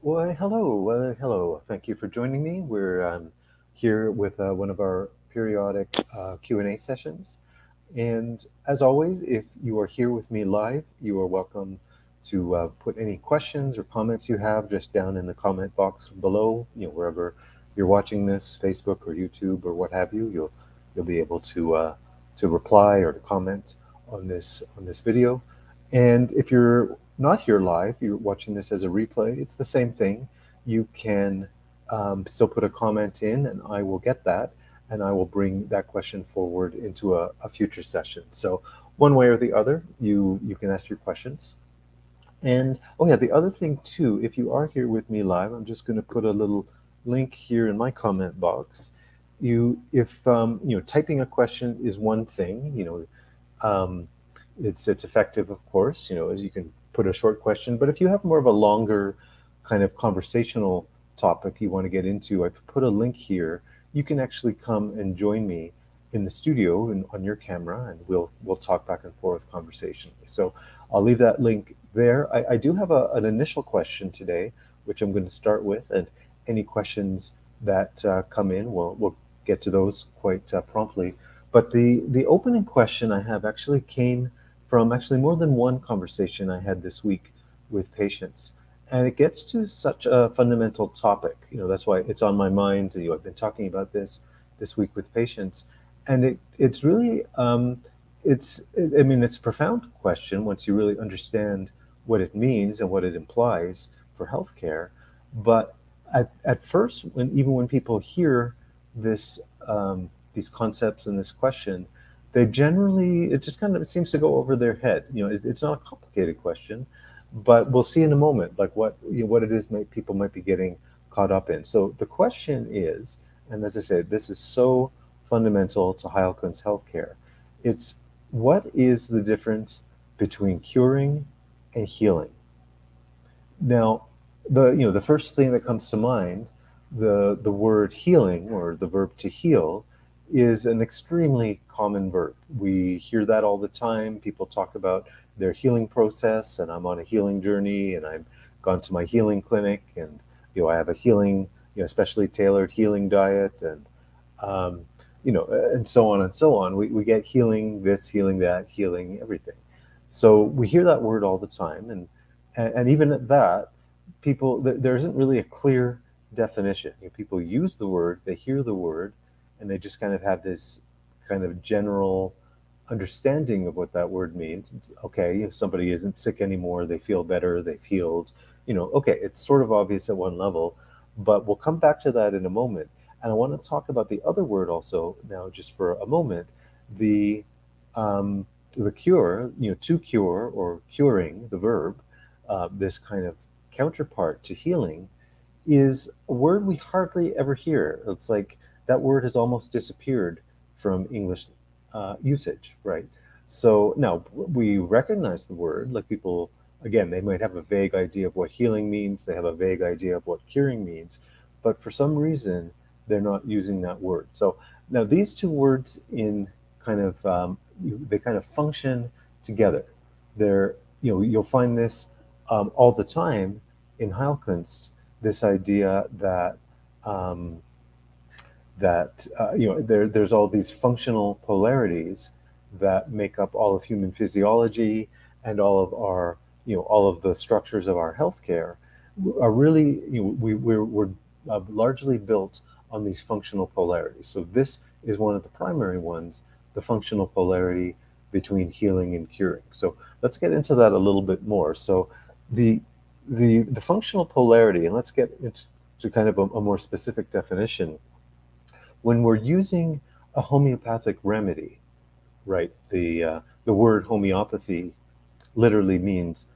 Well, hello. Hello. Thank you for joining me. We're here with one of our periodic Q&A sessions. And as always, if you are here with me live, you are welcome to put any questions or comments you have just down in the comment box below, wherever you're watching this, Facebook or YouTube or what have you. You'll be able to reply or to comment on this video. And if you're not here live, you're watching this as a replay, it's the same thing. You can still put a comment in, and I will get that, and I will bring that question forward into a future session. So, one way or the other, you can ask your questions. And oh yeah, the other thing too, if you are here with me live, I'm just going to put a little link here in my comment box. If typing a question is one thing, um, it's effective, of course, as you can put a short question. But if you have more of a longer kind of conversational topic you want to get into, I've put a link here. You can actually come and join me in the studio and on your camera, and we'll talk back and forth conversationally. So I'll leave that link there. I do have an initial question today, which I'm going to start with, and any questions that come in, we'll get to those quite promptly. But the opening question I have actually came from actually more than one conversation I had this week with patients. And it gets to such a fundamental topic. That's why it's on my mind. I've been talking about this week with patients, and it's really I mean, it's a profound question once you really understand what it means and what it implies for healthcare. But at first, even when people hear this these concepts and this question, they generally it just kind of seems to go over their head. It's not a complicated question, but we'll see in a moment like what it is people might be getting caught up in. So the question is, and as I said, this is so fundamental to Heilkun's healthcare. It's what is the difference between curing and healing? Now, the first thing that comes to mind, the word healing or the verb to heal, is an extremely common verb. We hear that all the time. People talk about their healing process, and I'm on a healing journey, and I've gone to my healing clinic, and I have a healing, especially tailored healing diet, and um, and so on and so on. We get healing this, healing that, healing everything. So we hear that word all the time, and even at that, there isn't really a clear definition. People use the word, they hear the word, and they just kind of have this kind of general understanding of what that word means. It's okay if somebody isn't sick anymore, they feel better, they've healed. Okay, it's sort of obvious at one level, but we'll come back to that in a moment. And I want to talk about the other word also now, just for a moment. The the cure, to cure or curing, the verb, this kind of counterpart to healing, is a word we hardly ever hear. It's like that word has almost disappeared from English usage, right? So now we recognize the word, like people, again, they might have a vague idea of what healing means, they have a vague idea of what curing means, but for some reason, they're not using that word. So now these two words in kind of, they kind of function together. You'll find this all the time in Heilkunst, this idea that um, there's all these functional polarities that make up all of human physiology and all of our all of the structures of our healthcare are really we're largely built on these functional polarities. So this is one of the primary ones, the functional polarity between healing and curing. So let's get into that a little bit more. So the the functional polarity, and let's get into kind of a more specific definition. When we're using a homeopathic remedy, right? The word homeopathy literally means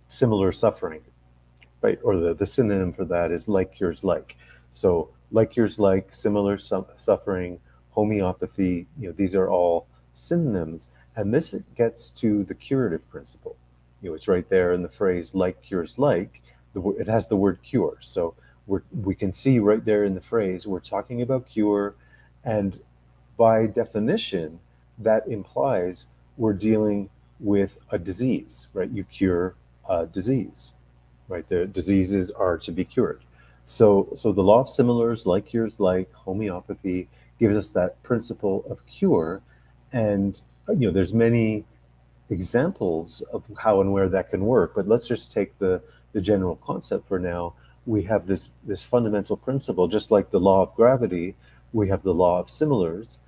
similar suffering, right? Or the synonym for that is like cures like. So like cures like, similar suffering, homeopathy. These are all synonyms, and this gets to the curative principle. It's right there in the phrase "like cures like." It has the word cure, so we can see right there in the phrase we're talking about cure, and by definition, that implies we're dealing with a disease, right? You cure a disease, right? The diseases are to be cured. So the law of similars, like yours, like homeopathy, gives us that principle of cure. And there's many examples of how and where that can work. But let's just take the general concept for now. We have this fundamental principle, just like the law of gravity, we have the law of similars,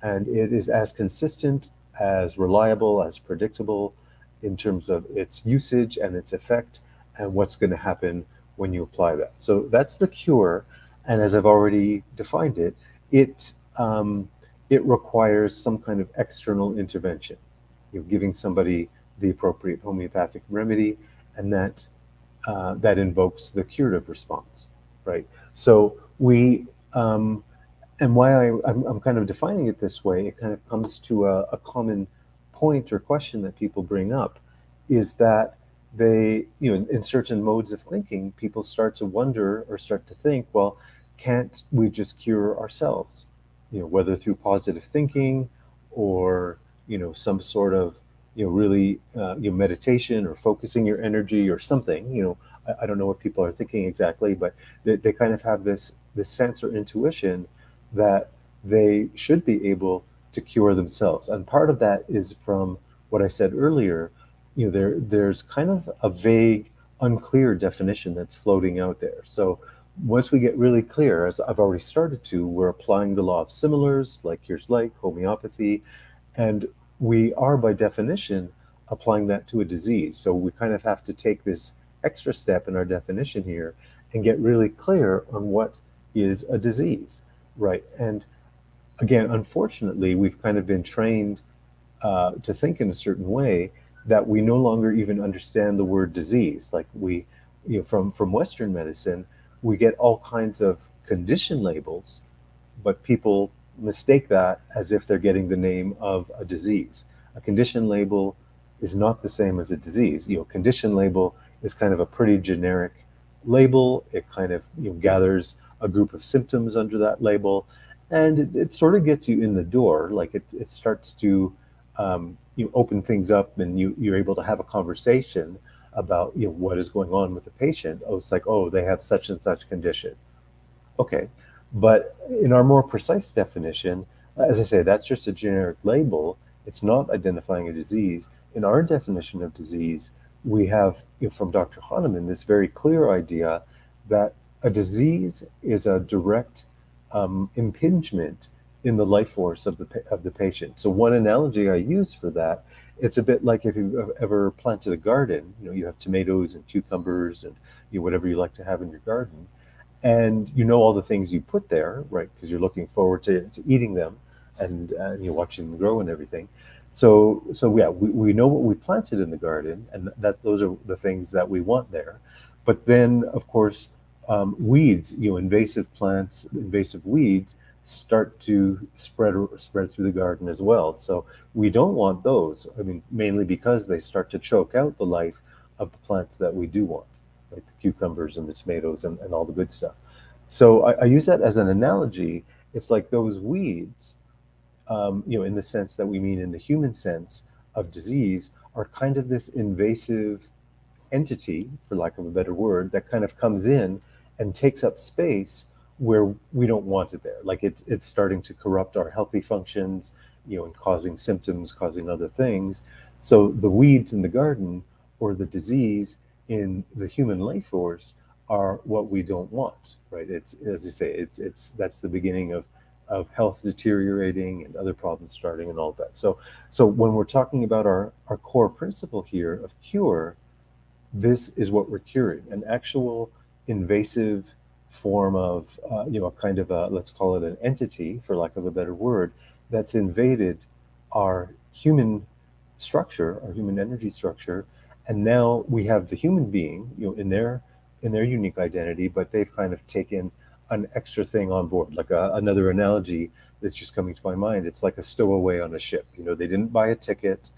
and it is as consistent, as reliable, as predictable in terms of its usage and its effect and what's going to happen when you apply that. So that's the cure, and as I've already defined it, it requires some kind of external intervention. You're giving somebody the appropriate homeopathic remedy, and that invokes the curative response, right? So and why I'm kind of defining it this way, it kind of comes to a common point or question that people bring up, is that in certain modes of thinking, people start to wonder or start to think, well, can't we just cure ourselves? Whether through positive thinking or, some sort of, really, meditation or focusing your energy or something, I don't know what people are thinking exactly, but they kind of have this sense or intuition that they should be able to cure themselves. And part of that is from what I said earlier. There's kind of a vague, unclear definition that's floating out there. So once we get really clear, as I've already started to, we're applying the law of similars, like here's like homeopathy, and we are by definition applying that to a disease. So we kind of have to take this extra step in our definition here and get really clear on what is a disease. Right. And again, unfortunately, we've kind of been trained to think in a certain way that we no longer even understand the word disease. Like from Western medicine, we get all kinds of condition labels, but people mistake that as if they're getting the name of a disease. A condition label is not the same as a disease. Condition label is kind of a pretty generic label. It kind of gathers a group of symptoms under that label, and it sort of gets you in the door. Like it starts to open things up, and you're able to have a conversation about what is going on with the patient. Oh, it's like, oh, they have such and such condition. Okay, but in our more precise definition, as I say, that's just a generic label. It's not identifying a disease. In our definition of disease, we have, from Dr. Hahnemann, this very clear idea that a disease is a direct impingement in the life force of the patient. So one analogy I use for that, it's a bit like if you've ever planted a garden. You have tomatoes and cucumbers and whatever you like to have in your garden, and all the things you put there, right? Because you're looking forward to eating them, and you're watching them grow and everything. So yeah, we know what we planted in the garden, and that those are the things that we want there. But then, of course, weeds, invasive plants, invasive weeds start to spread through the garden as well. So we don't want those. I mean, mainly because they start to choke out the life of the plants that we do want, like the cucumbers and the tomatoes and all the good stuff. So I use that as an analogy. It's like those weeds, in the sense that we mean in the human sense of disease, are kind of this invasive entity, for lack of a better word, that kind of comes in and takes up space where we don't want it there. Like it's starting to corrupt our healthy functions, and causing symptoms, causing other things. So the weeds in the garden or the disease in the human life force are what we don't want, right? It's, as I say, it's that's the beginning of health deteriorating and other problems starting and all that. So when we're talking about our core principle here of cure, this is what we're curing: an actual invasive form of, a kind of a, let's call it an entity, for lack of a better word, that's invaded our human structure, our human energy structure, and now we have the human being, in their unique identity, but they've kind of taken an extra thing on board. Like another analogy that's just coming to my mind, it's like a stowaway on a ship. They didn't buy a ticket,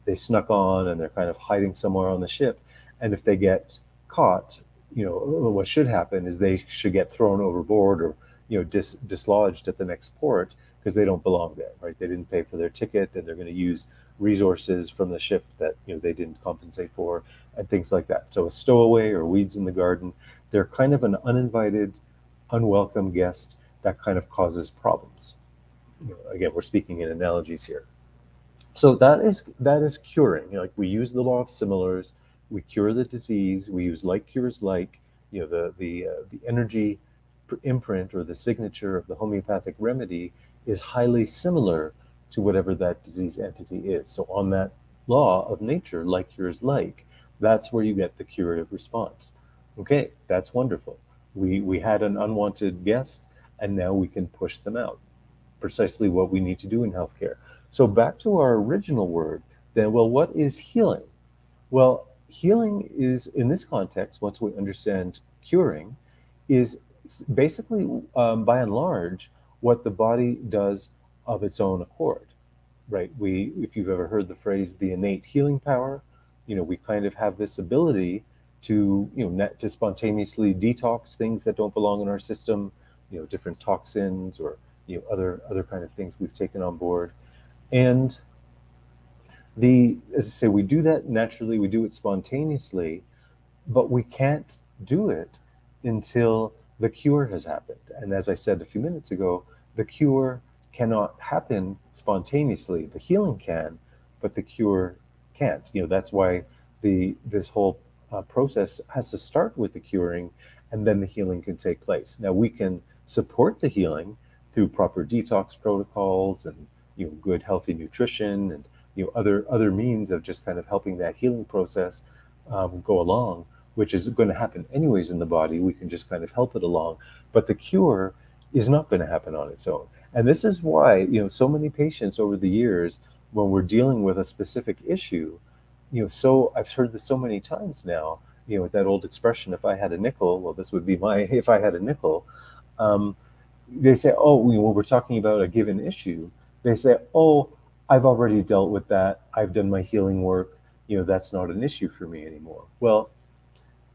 they snuck on, and they're kind of hiding somewhere on the ship. And if they get caught, what should happen is they should get thrown overboard or dislodged at the next port, because they don't belong there, right? They didn't pay for their ticket, and they're going to use resources from the ship that they didn't compensate for. and things like that. So a stowaway or weeds in the garden, they're kind of an uninvited, unwelcome guest that kind of causes problems. Again, we're speaking in analogies here. So that is curing. Like we use the law of similars, we cure the disease. We use like cures like. The energy imprint or the signature of the homeopathic remedy is highly similar to whatever that disease entity is. So on that law of nature, like cures like, that's where you get the curative response. Okay, that's wonderful. We had an unwanted guest, and now we can push them out. Precisely what we need to do in healthcare. So back to our original word, then, well, what is healing? Well, healing is, in this context, once we understand curing, is basically, by and large, what the body does of its own accord, right? If you've ever heard the phrase, the innate healing power, we kind of have this ability to, to spontaneously detox things that don't belong in our system, different toxins or, other kind of things we've taken on board. And as I say, we do that naturally, we do it spontaneously, but we can't do it until the cure has happened. And as I said a few minutes ago, the cure cannot happen spontaneously. The healing can, but the cure can't. That's why this whole process has to start with the curing, and then the healing can take place. Now we can support the healing through proper detox protocols and good healthy nutrition and other means of just kind of helping that healing process go along, which is going to happen anyways in the body. We can just kind of help it along, but the cure is not going to happen on its own. And this is why so many patients over the years, when we're dealing with a specific issue, so I've heard this so many times now, with that old expression, if I had a nickel, well, this would be my if I had a nickel. um, they say, oh, when we're talking about a given issue, they say, oh, I've already dealt with that. I've done my healing work. That's not an issue for me anymore. Well,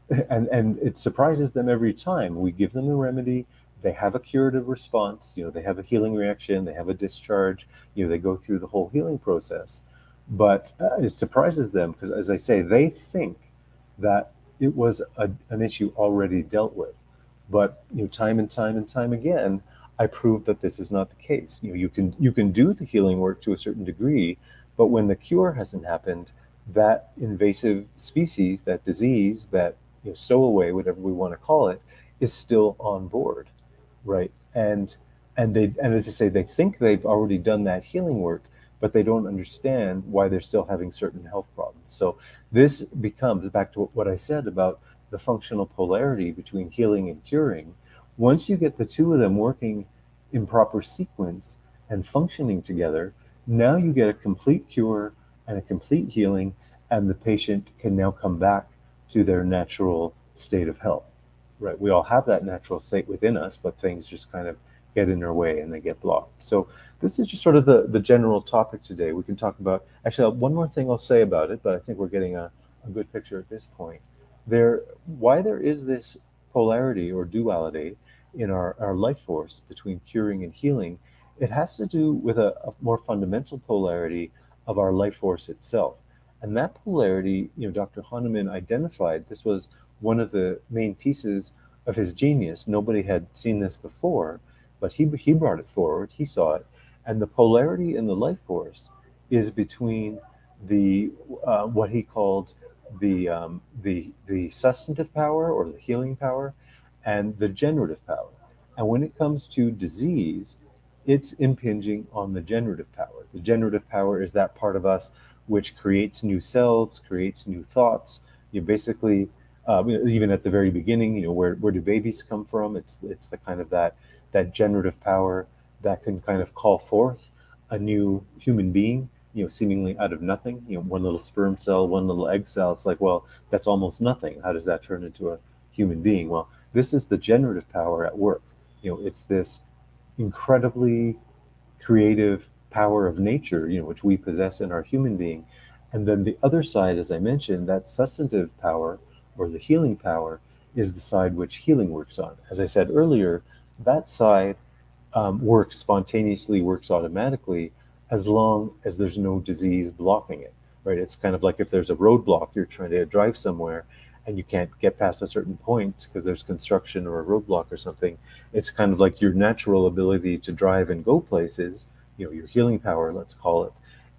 and it surprises them every time. We give them the remedy. They have a curative response. They have a healing reaction. They have a discharge. They go through the whole healing process. But it surprises them because, as I say, they think that it was an issue already dealt with. But time and time and time again, I prove that this is not the case. You can do the healing work to a certain degree, but when the cure hasn't happened, that invasive species, that disease, that stowaway, whatever we want to call it, is still on board, right? And as I say, they think they've already done that healing work, but they don't understand why they're still having certain health problems. So this becomes back to what I said about the functional polarity between healing and curing. Once you get the two of them working in proper sequence and functioning together, now you get a complete cure and a complete healing, and the patient can now come back to their natural state of health. Right? We all have that natural state within us, but things just kind of get in our way and they get blocked. So this is just sort of the general topic today. We can talk about, actually, one more thing I'll say about it, but I think we're getting a good picture at this point. Why there is this polarity or duality in our life force between curing and healing, it has to do with a more fundamental polarity of our life force itself. And that polarity, Dr. Hahnemann identified. This was one of the main pieces of his genius. Nobody had seen this before, but he brought it forward. He saw it. And the polarity in the life force is between the what he called the substantive power or the healing power and the generative power. And when it comes to disease, it's impinging on the generative power. The generative power is that part of us which creates new cells, creates new thoughts. Basically, even at the very beginning, where do babies come from? It's the kind of that generative power that can kind of call forth a new human being, seemingly out of nothing. One little sperm cell, one little egg cell. It's like, well, that's almost nothing. How does that turn into a human being? Well, this is the generative power at work. It's this incredibly creative power of nature, which we possess in our human being. And then the other side, as I mentioned, that substantive power or the healing power is the side which healing works on. As I said earlier, that side works spontaneously, works automatically, as long as there's no disease blocking it. right? It's kind of like if there's a roadblock, you're trying to drive somewhere and you can't get past a certain point because there's construction or a roadblock or something. It's kind of like your natural ability to drive and go places, your healing power, let's call it,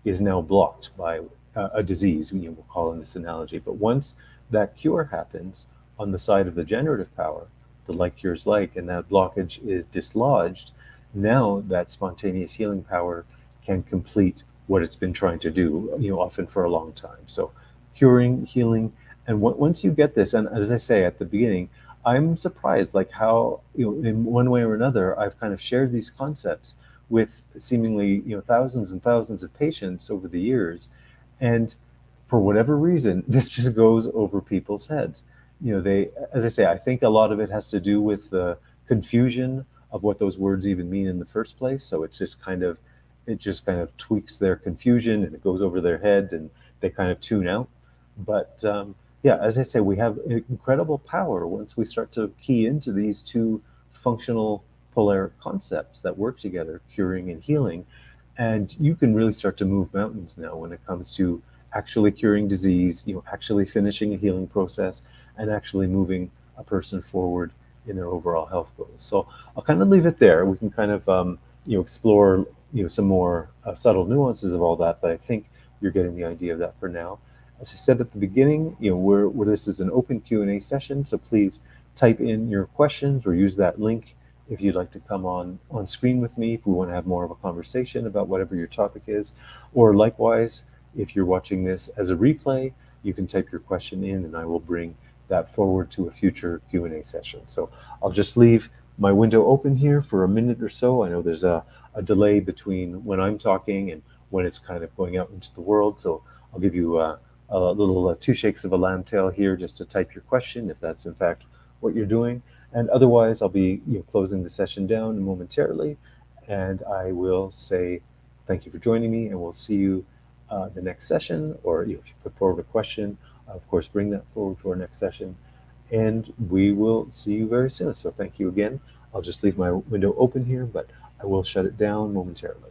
is now blocked by a disease, we'll call in this analogy. But once that cure happens on the side of the generative power, the like cures like, and that blockage is dislodged, now that spontaneous healing power can complete what it's been trying to do, often for a long time. So curing, healing, and once you get this, and as I say at the beginning, I'm surprised like how, in one way or another, I've kind of shared these concepts with seemingly, thousands and thousands of patients over the years. And for whatever reason, this just goes over people's heads. They, as I say, I think a lot of it has to do with the confusion of what those words even mean in the first place. So it just kind of tweaks their confusion and it goes over their head and they kind of tune out. But yeah, as I say, we have incredible power once we start to key into these two functional polar concepts that work together, curing and healing. And you can really start to move mountains now when it comes to actually curing disease, actually finishing a healing process, and actually moving a person forward in their overall health goals. So I'll kind of leave it there. We can kind of explore some more subtle nuances of all that, but I think you're getting the idea of that for now. As I said at the beginning, we're this is an open Q&A session, so please type in your questions or use that link if you'd like to come on screen with me, if we want to have more of a conversation about whatever your topic is. Or likewise, if you're watching this as a replay, you can type your question in and I will bring that forward to a future Q&A session. So I'll just leave my window open here for a minute or so. I know there's a delay between when I'm talking and when it's kind of going out into the world. So I'll give you a little two shakes of a lamb tail here just to type your question if that's in fact what you're doing. And otherwise, I'll be closing the session down momentarily. And I will say thank you for joining me, and we'll see you the next session. Or if you put forward a question, of course, bring that forward to our next session. And we will see you very soon. So thank you again. I'll just leave my window open here, but I will shut it down momentarily.